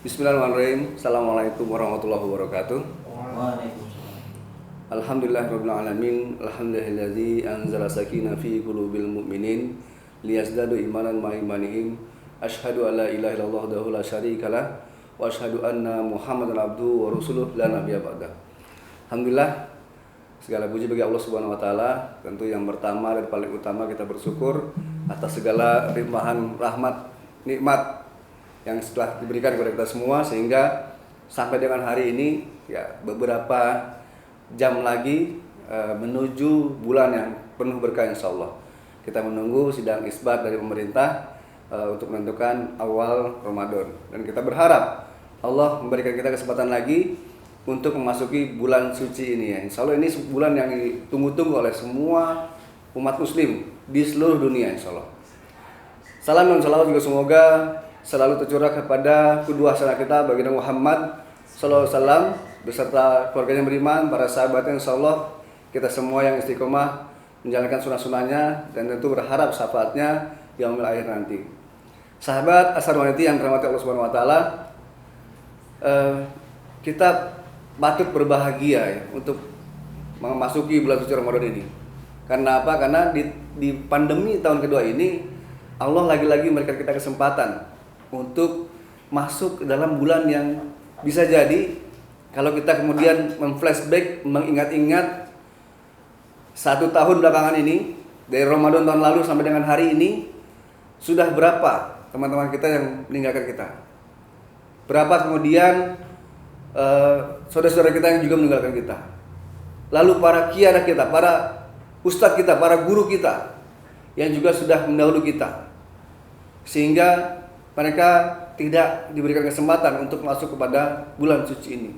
Bismillahirrahmanirrahim. Assalamualaikum warahmatullahi wabarakatuh. Waalaikumsalam. Alhamdulillahirabbil alamin. Alhamdulillazi anzala sakinah fi qulubil mu'minin liyazdadu imanan ma imanihim. Asyhadu an la ilaha illallah wahdahu la syarikalah wa asyhadu anna Muhammadan abduhu wa rasuluh la nabiyya ba'da. Alhamdulillah, segala puji bagi Allah Subhanahu wa taala. Tentu yang pertama dan paling utama kita bersyukur atas segala limpahan rahmat, nikmat yang setelah diberikan kepada kita semua, sehingga sampai dengan hari ini ya beberapa jam lagi menuju bulan yang penuh berkah insyaallah. Kita menunggu sidang isbat dari pemerintah untuk menentukan awal Ramadan, dan kita berharap Allah memberikan kita kesempatan lagi untuk memasuki bulan suci ini ya. Insyaallah ini bulan yang ditunggu-tunggu oleh semua umat muslim di seluruh dunia insyaallah. Salam dan salawat juga semoga selalu tercurah kepada kedua hasanah kita baginda Muhammad sallallahu alaihi wasallam beserta keluarganya beriman, para sahabatnya. Insyaallah kita semua yang istiqomah menjalankan sunah-sunahnya dan tentu berharap syafaatnya di yaumil akhir nanti. Sahabat Asar Waniti yang dirahmati Allah Subhanahu wa taala, kita patut berbahagia ya untuk memasuki bulan suci Ramadan ini. Karena apa? Karena di pandemi tahun kedua ini Allah lagi-lagi memberikan kita kesempatan untuk masuk ke dalam bulan yang bisa jadi kalau kita kemudian memflashback, mengingat-ingat 1 tahun belakangan ini, dari Ramadan tahun lalu sampai dengan hari ini, sudah berapa teman-teman kita yang meninggalkan kita? Berapa kemudian saudara-saudara kita yang juga meninggalkan kita? Lalu para kiai kita, para ustadz kita, para guru kita yang juga sudah mendahului kita, sehingga mereka tidak diberikan kesempatan untuk masuk kepada bulan suci ini.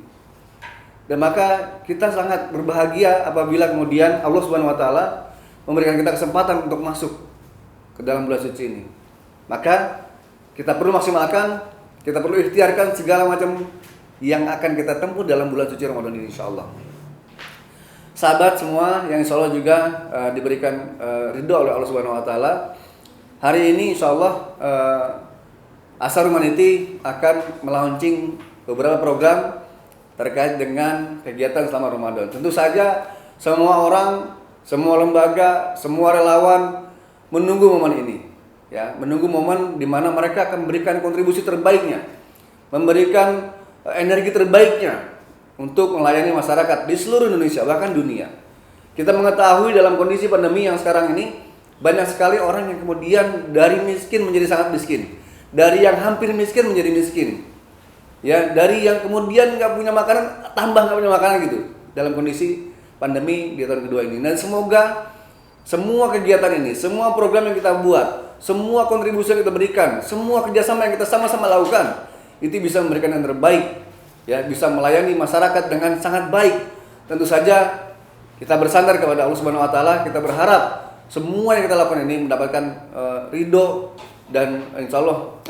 Dan maka kita sangat berbahagia apabila kemudian Allah Subhanahu wa taala memberikan kita kesempatan untuk masuk ke dalam bulan suci ini. Maka kita perlu maksimalkan, kita perlu ikhtiarkan segala macam yang akan kita tempuh dalam bulan suci Ramadan ini insyaallah. Sahabat semua yang insyaallah juga diberikan ridho oleh Allah Subhanahu wa taala, hari ini insyaallah Asar Humanity akan melaunching beberapa program terkait dengan kegiatan selama Ramadan. Tentu saja semua orang, semua lembaga, semua relawan menunggu momen ini, ya, menunggu momen di mana mereka akan memberikan kontribusi terbaiknya, memberikan energi terbaiknya untuk melayani masyarakat di seluruh Indonesia, bahkan dunia. Kita mengetahui dalam kondisi pandemi yang sekarang ini banyak sekali orang yang kemudian dari miskin menjadi sangat miskin. Dari yang hampir miskin menjadi miskin, ya, dari yang kemudian nggak punya makanan tambah nggak punya makanan gitu dalam kondisi pandemi di tahun kedua ini. Dan semoga semua kegiatan ini, semua program yang kita buat, semua kontribusi yang kita berikan, semua kerjasama yang kita sama-sama lakukan itu bisa memberikan yang terbaik, ya, bisa melayani masyarakat dengan sangat baik. Tentu saja kita bersandar kepada Allah Subhanahu wa taala, kita berharap semua yang kita lakukan ini mendapatkan ridho dan insyaallah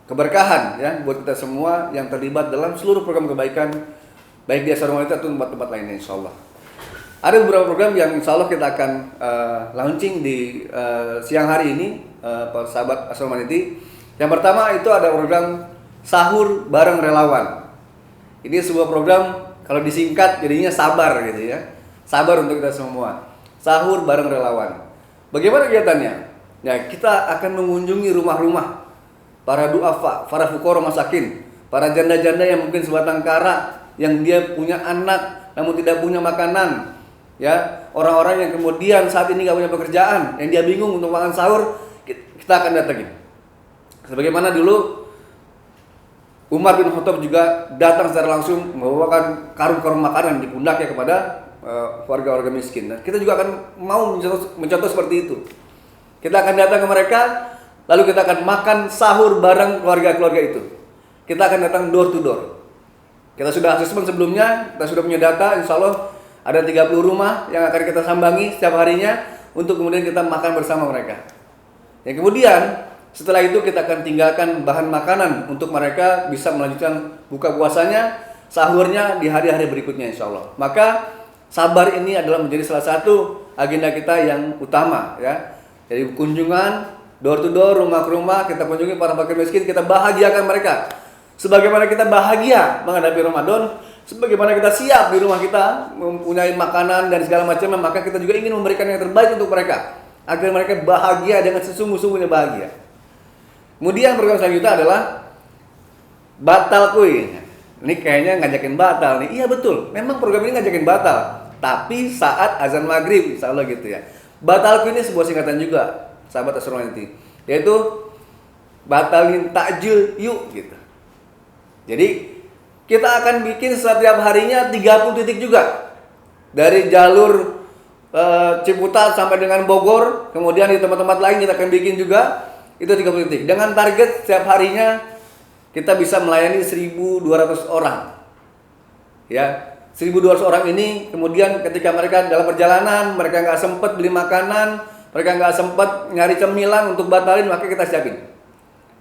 keberkahan ya buat kita semua yang terlibat dalam seluruh program kebaikan baik di Asar Wanita atau tempat-tempat lainnya insyaallah. Ada beberapa program yang insyaallah kita akan launching di siang hari ini, para sahabat Asar Wanita. Yang pertama itu ada program sahur bareng relawan. Ini sebuah program kalau disingkat jadinya sabar gitu ya. Sabar untuk kita semua. Sahur bareng relawan. Bagaimana kegiatannya? Ya, kita akan mengunjungi rumah-rumah para duafa, para fuqara masakin, para janda-janda yang mungkin sebatang kara, yang dia punya anak namun tidak punya makanan, ya, orang-orang yang kemudian saat ini nggak punya pekerjaan, yang dia bingung untuk makan sahur, kita akan datangin. Sebagaimana dulu Umar bin Khattab juga datang secara langsung membawakan karung-karung makanan di pundaknya kepada warga-warga miskin. Dan kita juga akan mau mencontoh seperti itu. Kita akan datang ke mereka, lalu kita akan makan sahur bareng keluarga-keluarga itu. Kita akan datang door to door. Kita sudah asesmen sebelumnya, kita sudah punya data, insya Allah ada 30 rumah yang akan kita sambangi setiap harinya untuk kemudian kita makan bersama mereka. Yang kemudian setelah itu kita akan tinggalkan bahan makanan untuk mereka bisa melanjutkan buka puasanya, sahurnya di hari-hari berikutnya insya Allah. Maka sabar ini adalah menjadi salah satu agenda kita yang utama ya. Jadi kunjungan door to door, rumah ke rumah, kita kunjungi para fakir miskin, kita bahagiakan mereka. Sebagaimana kita bahagia menghadapi Ramadan, sebagaimana kita siap di rumah kita mempunyai makanan dan segala macamnya, maka kita juga ingin memberikan yang terbaik untuk mereka agar mereka bahagia dengan sesungguh-sungguhnya bahagia. Kemudian program selanjutnya adalah batal kuy. Ini kayaknya ngajakin batal nih. Iya betul, memang program ini ngajakin batal, tapi saat azan maghrib, insya Allah gitu ya. Batal kuy ini sebuah singkatan juga, sahabat Astromaniti, yaitu batalin takjil yuk gitu. Jadi kita akan bikin setiap harinya 30 titik juga. Dari jalur Ciputat sampai dengan Bogor, kemudian di tempat-tempat lain kita akan bikin juga itu 30 titik. Dengan target setiap harinya kita bisa melayani 1.200 orang. Ya, 1.200 orang ini kemudian ketika mereka dalam perjalanan, mereka nggak sempat beli makanan, mereka nggak sempat nyari cemilan untuk batalin, maka kita siapin.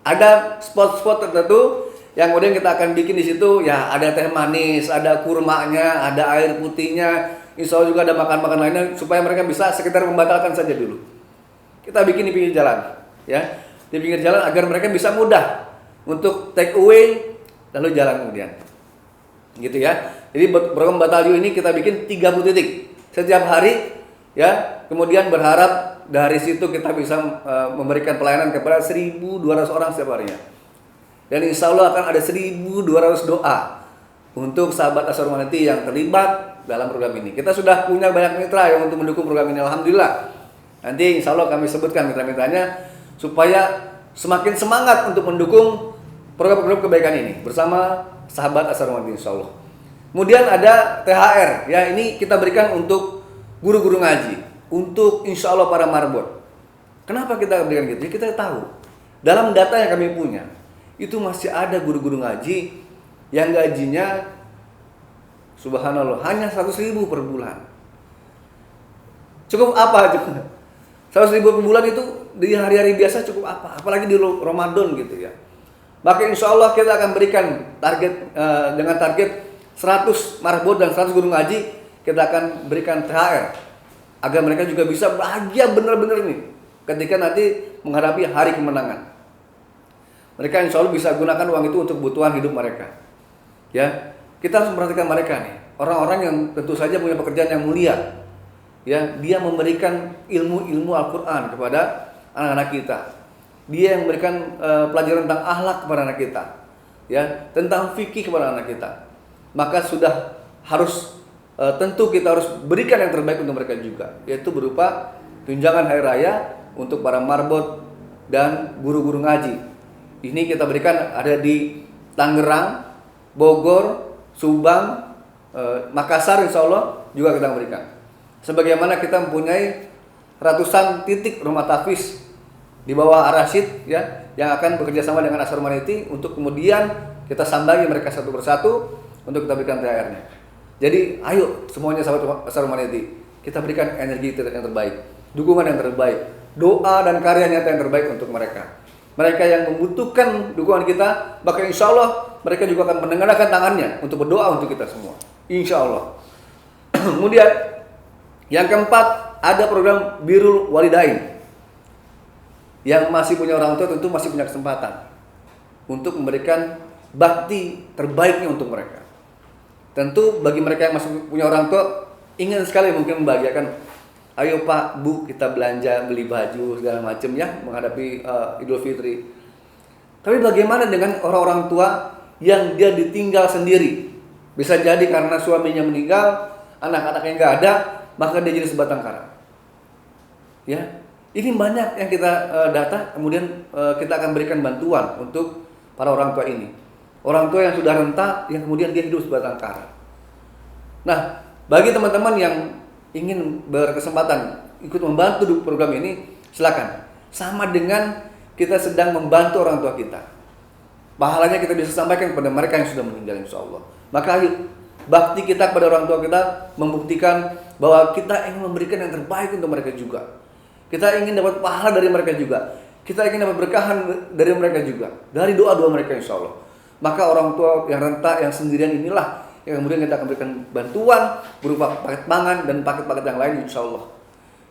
Ada spot-spot tertentu yang kemudian kita akan bikin di situ, ya ada teh manis, ada kurmanya, ada air putihnya, insya Allah juga ada makan-makan lainnya supaya mereka bisa sekitar membatalkan saja dulu. Kita bikin di pinggir jalan, ya, di pinggir jalan agar mereka bisa mudah untuk take away lalu jalan kemudian, gitu ya. Jadi program Batalio ini kita bikin 30 titik setiap hari, ya. Kemudian berharap dari situ kita bisa memberikan pelayanan kepada 1.200 orang setiap harinya. Dan insya Allah akan ada 1.200 doa untuk sahabat Astromaniti yang terlibat dalam program ini. Kita sudah punya banyak mitra yang untuk mendukung program ini, alhamdulillah. Nanti insya Allah kami sebutkan mitra-mitranya supaya semakin semangat untuk mendukung program-program kebaikan ini bersama sahabat Astromaniti, insya Allah. Kemudian ada THR, ya, ini kita berikan untuk guru-guru ngaji, untuk insya Allah para marbot. Kenapa kita berikan gitu? Kita tahu dalam data yang kami punya itu masih ada guru-guru ngaji yang gajinya subhanallah hanya 100.000 per bulan. Cukup apa? 100.000 per bulan itu di hari-hari biasa cukup apa? Apalagi di Ramadan gitu ya. Maka insya Allah kita akan berikan target dengan target 100 marbot dan 100 guru ngaji, kita akan berikan THR agar mereka juga bisa bahagia benar-benar nih ketika nanti menghadapi hari kemenangan. Mereka insya Allah bisa gunakan uang itu untuk kebutuhan hidup mereka. Ya, kita harus memperhatikan mereka nih, orang-orang yang tentu saja punya pekerjaan yang mulia. Ya, dia memberikan ilmu-ilmu Al-Quran kepada anak-anak kita. Dia yang memberikan pelajaran tentang akhlak kepada anak kita, ya, tentang fikih kepada anak kita. Maka sudah harus tentu kita harus berikan yang terbaik untuk mereka juga, yaitu berupa tunjangan hari raya untuk para marbot dan guru-guru ngaji. Ini kita berikan ada di Tangerang, Bogor, Subang, Makassar, insya Allah juga kita berikan. Sebagaimana kita mempunyai ratusan titik rumah tahfiz di bawah Ar-Rasyid, ya, yang akan bekerja sama dengan Astromaniti untuk kemudian kita sambangi mereka satu persatu untuk kita berikan THR-nya. Jadi ayo semuanya sahabat Astromaniti, kita berikan energi yang terbaik, dukungan yang terbaik, doa dan karya nyata yang terbaik untuk mereka. Mereka yang membutuhkan dukungan kita, maka insya Allah mereka juga akan menengadahkan tangannya untuk berdoa untuk kita semua, insya Allah. Kemudian yang keempat, ada program Birrul Walidain. Yang masih punya orang tua tentu masih punya kesempatan untuk memberikan bakti terbaiknya untuk mereka. Tentu bagi mereka yang masih punya orang tua, ingin sekali mungkin membahagiakan. Ayo Pak, Bu, kita belanja, beli baju, segala macam ya, menghadapi Idul Fitri. Tapi bagaimana dengan orang-orang tua yang dia ditinggal sendiri? Bisa jadi karena suaminya meninggal, anak-anaknya nggak ada, maka dia jadi sebatang kara. Ya, ini banyak yang kita data, kemudian kita akan berikan bantuan untuk para orang tua ini. Orang tua yang sudah renta, yang kemudian dia hidup sebatang kara. Nah, bagi teman-teman yang ingin berkesempatan ikut membantu program ini, silakan. Sama dengan kita sedang membantu orang tua kita. Pahalanya kita bisa sampaikan kepada mereka yang sudah meninggal, insya Allah. Maka ayo, bakti kita kepada orang tua kita membuktikan bahwa kita ingin memberikan yang terbaik untuk mereka juga. Kita ingin dapat pahala dari mereka juga. Kita ingin dapat berkahan dari mereka juga, dari doa-doa mereka, insya Allah. Maka orang tua yang renta, yang sendirian inilah yang kemudian kita akan berikan bantuan berupa paket pangan dan paket-paket yang lain, insya Allah.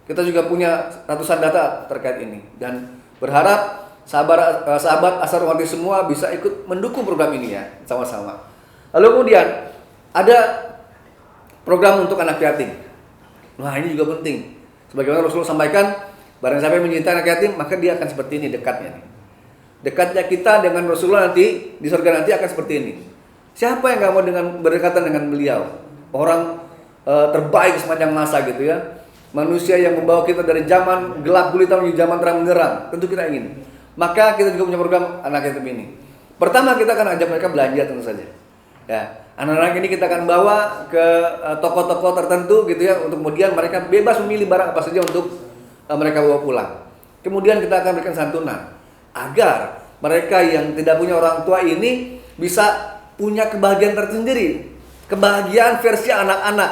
Kita juga punya ratusan data terkait ini, dan Berharap sahabat Asar Rohmati semua bisa ikut mendukung program ini ya, sama-sama. Lalu kemudian ada program untuk anak yatim. Nah, ini juga penting. Sebagaimana Rasulullah sampaikan, barang siapa yang mencintai anak yatim, maka dia akan seperti ini dekatnya nih. Dekatnya kita dengan Rasulullah nanti di surga nanti akan seperti ini. Siapa yang nggak mau dengan berdekatan dengan beliau? Orang terbaik sepanjang masa gitu ya. Manusia yang membawa kita dari zaman gelap gulita menuju zaman terang benderang. Tentu kita ingin. Maka kita juga punya program anak yatim ini. Pertama kita akan ajak mereka belanja tentu saja. Ya, anak-anak ini kita akan bawa ke toko-toko tertentu gitu ya, untuk kemudian mereka bebas memilih barang apa saja untuk mereka bawa pulang. Kemudian kita akan berikan santunan agar mereka yang tidak punya orang tua ini bisa punya kebahagiaan tersendiri, kebahagiaan versi anak-anak,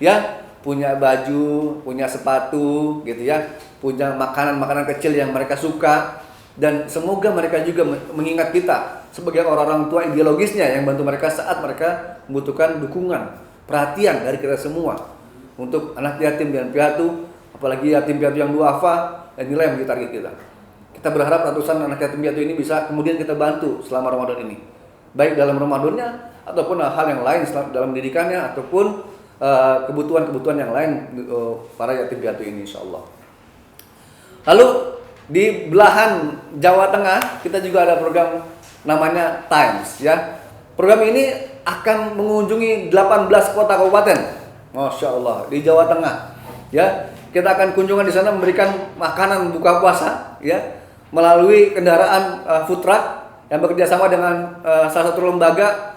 ya, punya baju, punya sepatu, gitu ya, punya makanan-makanan kecil yang mereka suka, dan semoga mereka juga mengingat kita sebagai orang-orang tua ideologisnya yang bantu mereka saat mereka membutuhkan dukungan, perhatian dari kita semua untuk anak yatim dan piatu, apalagi yatim piatu yang duafa, dan inilah yang menjadi target kita. Kita berharap ratusan anak yatim piatu ini bisa kemudian kita bantu selama Ramadan ini, baik dalam Ramadannya ataupun hal yang lain dalam pendidikannya ataupun kebutuhan-kebutuhan yang lain para yatim piatu ini, insyaallah. Lalu di belahan Jawa Tengah kita juga ada program namanya Times ya. Program ini akan mengunjungi 18 kota kabupaten, masya Allah, di Jawa Tengah ya. Kita akan kunjungan di sana, memberikan makanan buka puasa ya, melalui kendaraan food truck yang bekerja sama dengan salah satu lembaga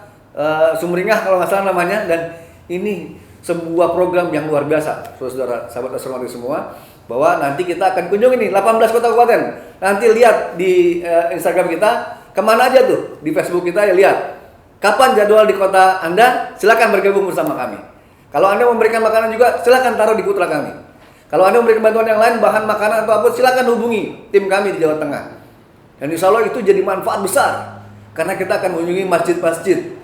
Sumringah kalau nggak salah namanya. Dan ini sebuah program yang luar biasa, saudara sahabat Asar Rohmati semua, bahwa nanti kita akan kunjungi nih 18 kota kabupaten. Nanti lihat di Instagram kita, kemana aja tuh, di Facebook kita ya, lihat kapan jadwal di kota Anda, silakan bergabung bersama kami. Kalau Anda memberikan makanan juga, silakan taruh di putra kami. Kalau Anda memberikan bantuan yang lain, bahan makanan atau apa, silakan hubungi tim kami di Jawa Tengah. Dan insya Allah itu jadi manfaat besar, karena kita akan mengunjungi masjid-masjid.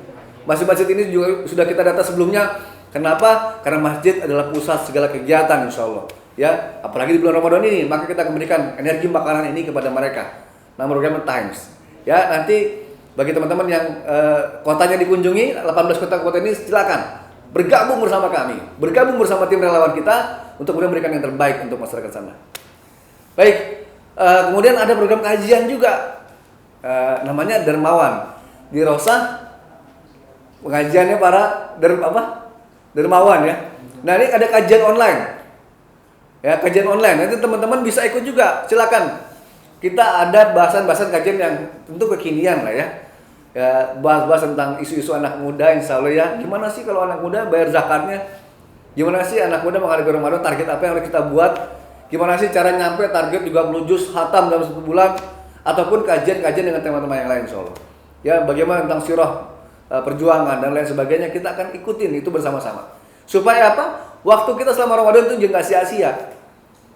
Masjid-masjid ini juga sudah kita data sebelumnya. Kenapa? Karena masjid adalah pusat segala kegiatan, insya Allah. Ya, apalagi di bulan Ramadan ini, maka kita akan memberikan energi makanan ini kepada mereka. Nama program Times. Ya, nanti bagi teman-teman yang kotanya dikunjungi, 18 kota kota ini, silakan bergabung bersama kami, bergabung bersama tim relawan kita untuk kemudian memberikan yang terbaik untuk masyarakat sana. Baik, kemudian ada program kajian juga, namanya Dermawan di Rosa. Pengajiannya para dermawan ya. Nah, ini ada kajian online. Ya, kajian online. Nanti teman-teman bisa ikut juga. Silakan. Kita ada bahasan-bahasan kajian yang tentu kekinian lah ya. Ya, bahas-bahas tentang isu-isu anak muda, insya Allah ya. Gimana sih kalau anak muda bayar zakatnya? Gimana sih anak muda menghadapi Ramadan, target apa yang harus kita buat? Gimana sih cara nyampe target 30 juz khatam dalam 1 bulan? Ataupun kajian-kajian dengan teman-teman yang lain, insya Allah. Ya, bagaimana tentang sirah perjuangan dan lain sebagainya, kita akan ikutin itu bersama-sama. Supaya apa? Waktu kita selama Ramadan itu juga nggak sia-sia.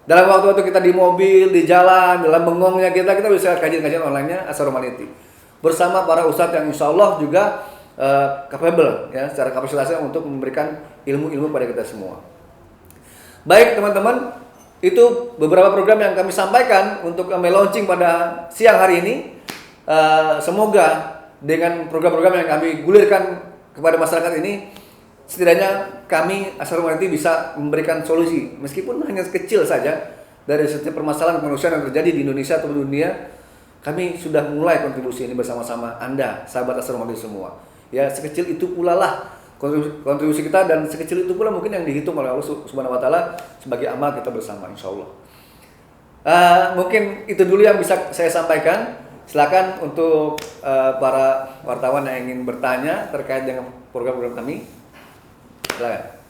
Dalam waktu-waktu kita di mobil, di jalan, dalam bengongnya kita bisa kajian-kajian online-nya Asar Rohmati bersama para ustadz yang insya Allah juga capable ya, secara kapasitasnya untuk memberikan ilmu-ilmu pada kita semua. Baik teman-teman, itu beberapa program yang kami sampaikan untuk kami launching pada siang hari ini. Semoga dengan program-program yang kami gulirkan kepada masyarakat ini, setidaknya kami Asar Rohmati bisa memberikan solusi, meskipun hanya kecil saja, dari setiap permasalahan kemanusiaan yang terjadi di Indonesia atau dunia. Kami sudah mulai kontribusi ini bersama-sama Anda, sahabat Asar Rohmati semua. Ya, sekecil itu pula lah kontribusi kita, dan sekecil itu pula mungkin yang dihitung oleh Allah Subhanahu wa taala sebagai amal kita bersama, insyaallah. Mungkin itu dulu yang bisa saya sampaikan. Silakan untuk para wartawan yang ingin bertanya terkait dengan program-program kami. Silakan.